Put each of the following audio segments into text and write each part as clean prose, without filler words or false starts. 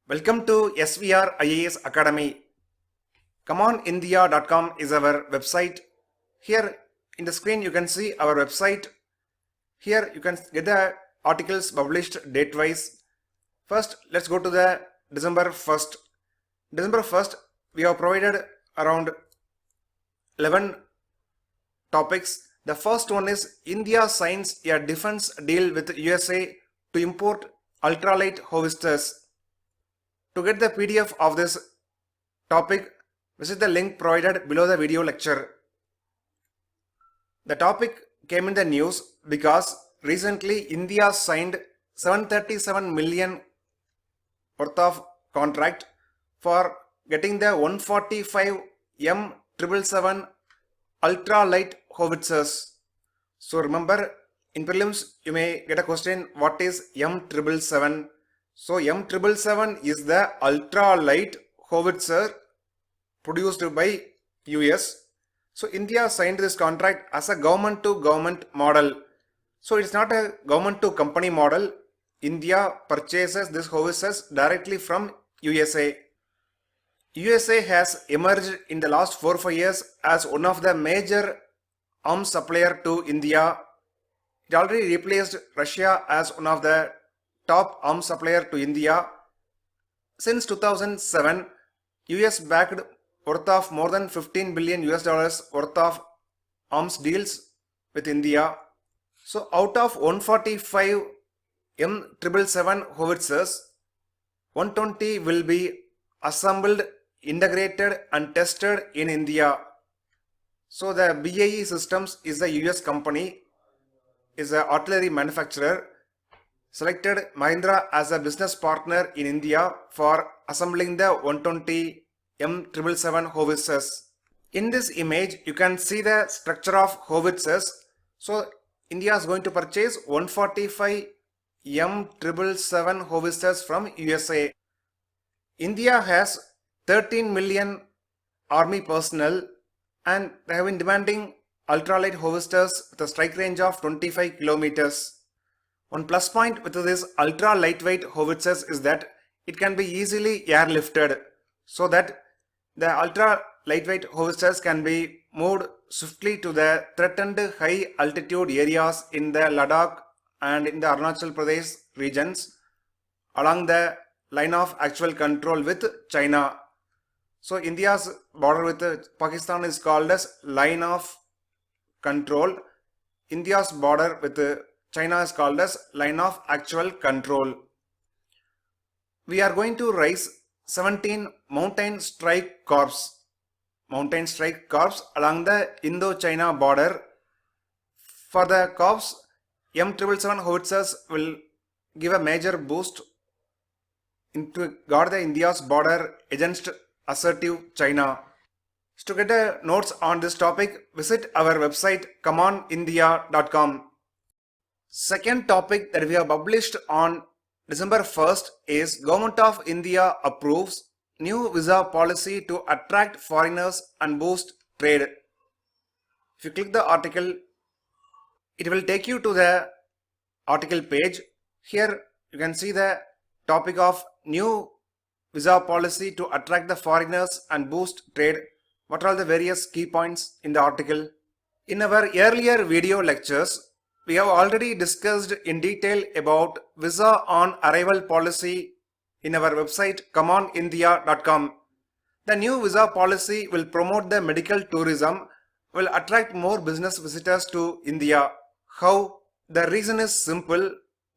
Welcome to SVR IAS Academy. ComeOnIndia.com is our website. Here in the screen you can see our website. Here you can get the articles published date-wise. First, let's go to the December 1st. December 1st, we have provided around 11 topics. The first one is India signs a defense deal with USA to import ultralight howitzers. To get the PDF of this topic, visit the link provided below the video lecture. The topic came in the news because recently India signed 737 million worth of contract for getting the 145 M777 ultralight howitzers. So remember, in prelims you may get a question, what is M777? So M777 is the ultralight howitzer produced by US. So India signed this contract as a government to government model. So it's not a government to company model. India purchases this howitzers directly from USA. USA has emerged in the last 4-5 years as one of the major arms supplier to India. It already replaced Russia as one of the top arms supplier to India. Since 2007, US backed worth of more than 15 billion US dollars worth of arms deals with India. So out of 145 M777 howitzers, 120 will be assembled, integrated and tested in India. So the BAE Systems is a US company, is an artillery manufacturer, selected Mahindra as a business partner in India for assembling the 120 M777 howitzers. In this image, you can see the structure of howitzers. So India is going to purchase 145 M777 howitzers from USA. India has 13 million army personnel and they have been demanding ultralight howitzers with a strike range of 25 kilometers. One plus point with this ultra lightweight howitzers is that it can be easily airlifted, so that the ultra lightweight howitzers can be moved swiftly to the threatened high altitude areas in the Ladakh and in the Arunachal Pradesh regions along the line of actual control with China. So India's border with Pakistan is called as line of control. India's border with China is called as line of actual control. We are going to raise 17 mountain strike corps along the Indo-China border. For the corps, M777 howitzers will give a major boost to guard the India's border against assertive China. So to get notes on this topic, visit our website ComeOnIndia.com. Second topic that we have published on December 1st is Government of India approves new visa policy to attract foreigners and boost trade. If you click the article, it will take you to the article page. Here you can see the topic of new visa policy to attract the foreigners and boost trade. What are the various key points in the article? In our earlier video lectures, we have already discussed in detail about visa on arrival policy in our website ComeOnIndia.com. The new visa policy will promote the medical tourism, will attract more business visitors to India. How? The reason is simple.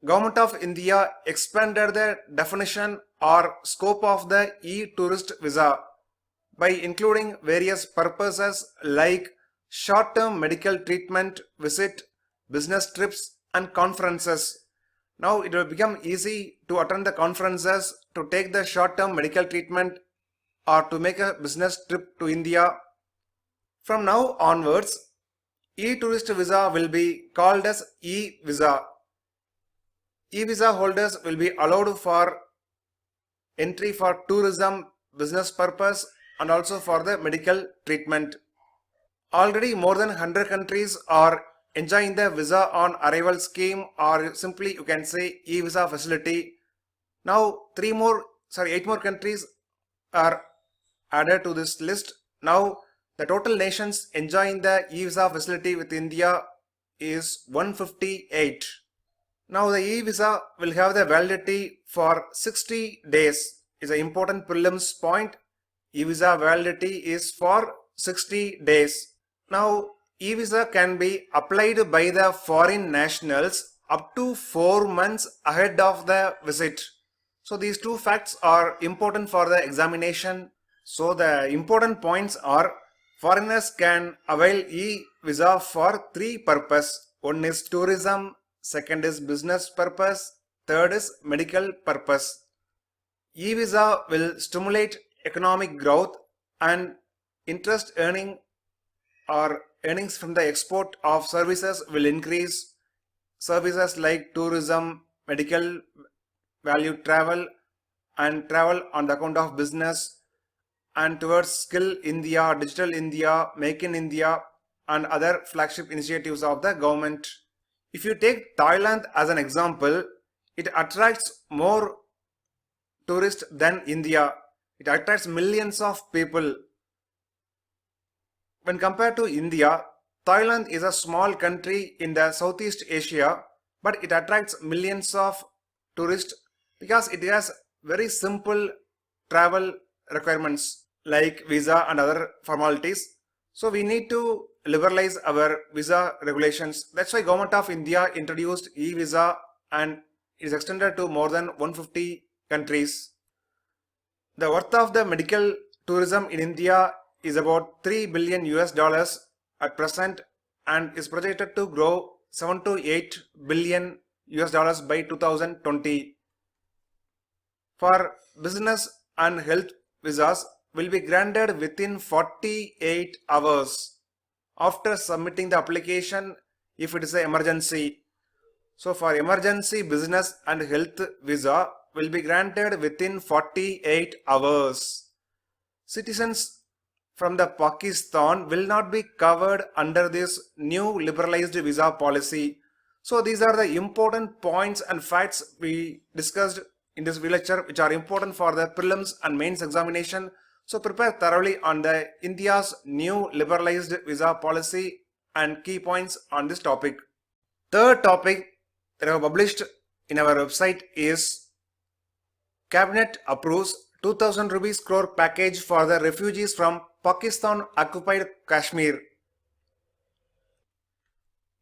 Government of India expanded the definition or scope of the e-tourist visa by including various purposes like short-term medical treatment visit, business trips and conferences. Now it will become easy to attend the conferences, to take the short-term medical treatment or to make a business trip to India. From now onwards, e-tourist visa will be called as e-visa. E-visa holders will be allowed for entry for tourism, business purpose and also for the medical treatment. Already more than 100 countries are enjoying the visa on arrival scheme, or simply you can say e-visa facility. Now 3 more 8 more countries are added to this list. Now the total nations enjoying the e-visa facility with India is 158. Now the e-visa will have the validity for 60 days. Is an important prelims point. E-visa validity is for 60 days. Now e-visa can be applied by the foreign nationals up to 4 months ahead of the visit. So these two facts are important for the examination. So the important points are foreigners can avail e-visa for three purposes. One is tourism, second is business purpose, third is medical purpose. E-visa will stimulate economic growth and interest earning or earnings from the export of services will increase. Services like tourism, medical, value travel and travel on the account of business and towards Skill India, Digital India, Make in India and other flagship initiatives of the government. If you take Thailand as an example, it attracts more tourists than India. It attracts millions of people. When compared to India, Thailand is a small country in the Southeast Asia, but it attracts millions of tourists because it has very simple travel requirements like visa and other formalities. So we need to liberalize our visa regulations. That's why Government of India introduced e-visa and it is extended to more than 150 countries. The worth of the medical tourism in India is about 3 billion US dollars at present and is projected to grow 7 to 8 billion US dollars by 2020. For business and health visas will be granted within 48 hours after submitting the application if it is an emergency. So for emergency business and health visa will be granted within 48 hours. Citizens from the Pakistan will not be covered under this new liberalized visa policy. So these are the important points and facts we discussed in this video lecture which are important for the prelims and mains examination. So prepare thoroughly on the India's new liberalized visa policy and key points on this topic. Third topic that I have published in our website is Cabinet approves 2000 rupees crore package for the refugees from Pakistan occupied Kashmir.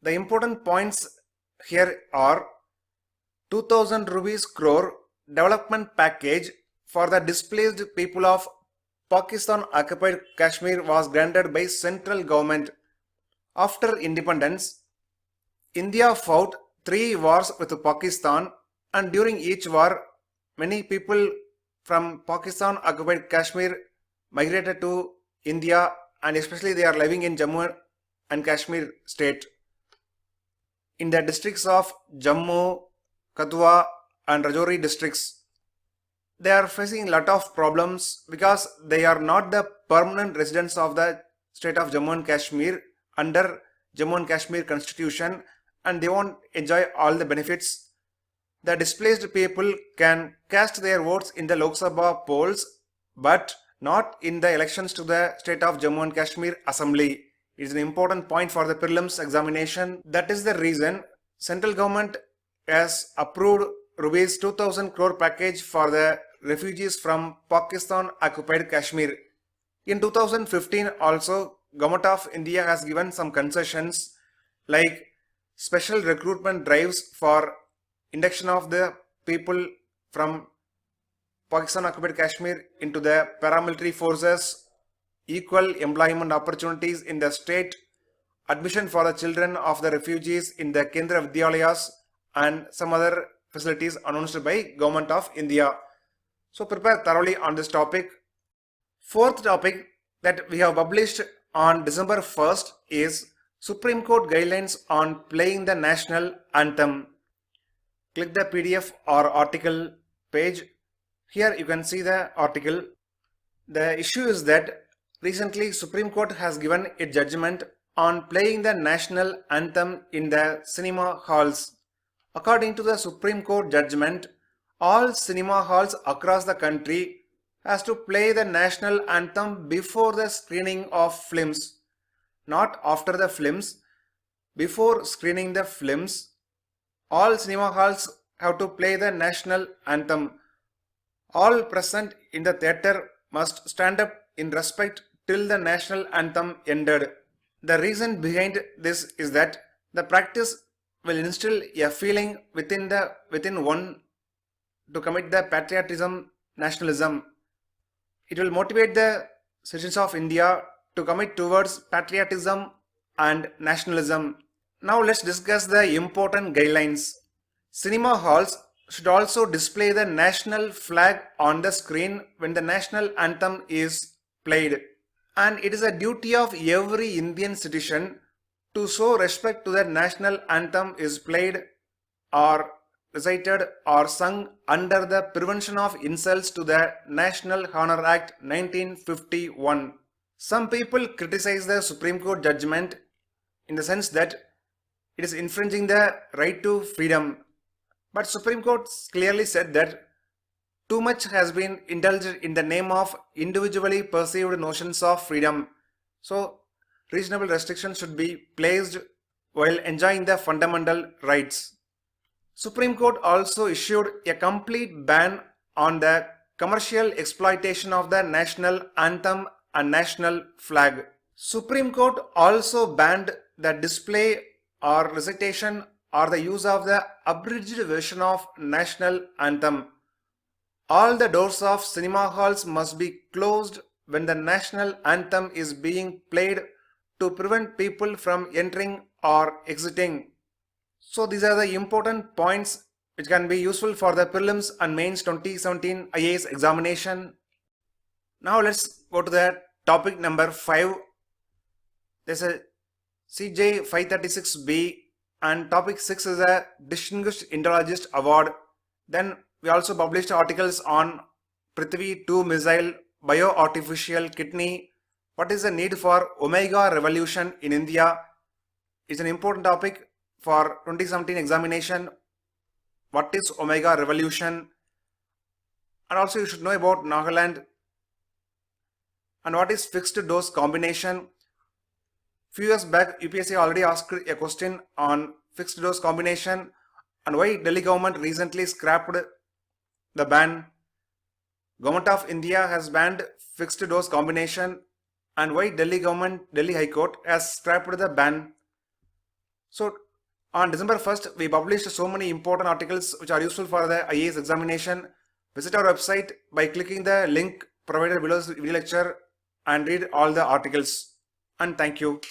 The important points here are 2000 rupees crore development package for the displaced people of Pakistan occupied Kashmir was granted by central government. After independence, India fought 3 wars with Pakistan and during each war, many people from Pakistan occupied Kashmir migrated to India and especially they are living in Jammu and Kashmir state. In the districts of Jammu, Katwa and Rajouri districts, they are facing a lot of problems because they are not the permanent residents of the state of Jammu and Kashmir under Jammu and Kashmir constitution and they won't enjoy all the benefits. The displaced people can cast their votes in the Lok Sabha polls but not in the elections to the state of Jammu and Kashmir Assembly. It is an important point for the prelims examination. That is the reason central government has approved rupees 2000 crore package for the refugees from Pakistan occupied Kashmir. In 2015 also Government of India has given some concessions like special recruitment drives for induction of the people from Pakistan occupied Kashmir into the paramilitary forces, equal employment opportunities in the state, admission for the children of the refugees in the Kendra Vidyalayas and some other facilities announced by Government of India. So prepare thoroughly on this topic. Fourth topic that we have published on December 1st is Supreme Court guidelines on playing the national anthem. Click the PDF or article page. Here you can see the article. The issue is that recently Supreme Court has given a judgment on playing the national anthem in the cinema halls. According to the Supreme Court judgment, all cinema halls across the country has to play the national anthem before the screening of films, not after the films. Before screening the films, all cinema halls have to play the national anthem. All present in the theatre must stand up in respect till the national anthem ended. The reason behind this is that the practice will instill a feeling within one to commit the patriotism, nationalism. It will motivate the citizens of India to commit towards patriotism and nationalism. Now let's discuss the important guidelines. Cinema halls should also display the national flag on the screen when the national anthem is played. And it is a duty of every Indian citizen to show respect to the national anthem is played or recited or sung under the Prevention of Insults to the National Honor Act 1951. Some people criticize the Supreme Court judgment in the sense that it is infringing the right to freedom. But Supreme Court clearly said that too much has been indulged in the name of individually perceived notions of freedom. So, reasonable restrictions should be placed while enjoying the fundamental rights. Supreme Court also issued a complete ban on the commercial exploitation of the national anthem and national flag. Supreme Court also banned the display or recitation or the use of the abridged version of national anthem. All the doors of cinema halls must be closed when the national anthem is being played to prevent people from entering or exiting. So these are the important points which can be useful for the prelims and mains 2017 IAS examination. Now let's go to the topic number 5. There's a CJ 536B and topic 6 is a Distinguished Indologist Award. Then we also published articles on Prithvi 2 missile, bio-artificial kidney, what is the need for Omega revolution in India. It's an important topic for 2017 examination. What is Omega revolution? And also you should know about Nagaland. And what is fixed dose combination? Few years back, UPSC already asked a question on fixed dose combination and why Delhi government recently scrapped the ban. Government of India has banned fixed dose combination and why Delhi High Court has scrapped the ban. So on December 1st, we published so many important articles which are useful for the IAS examination. Visit our website by clicking the link provided below this video lecture and read all the articles. And thank you.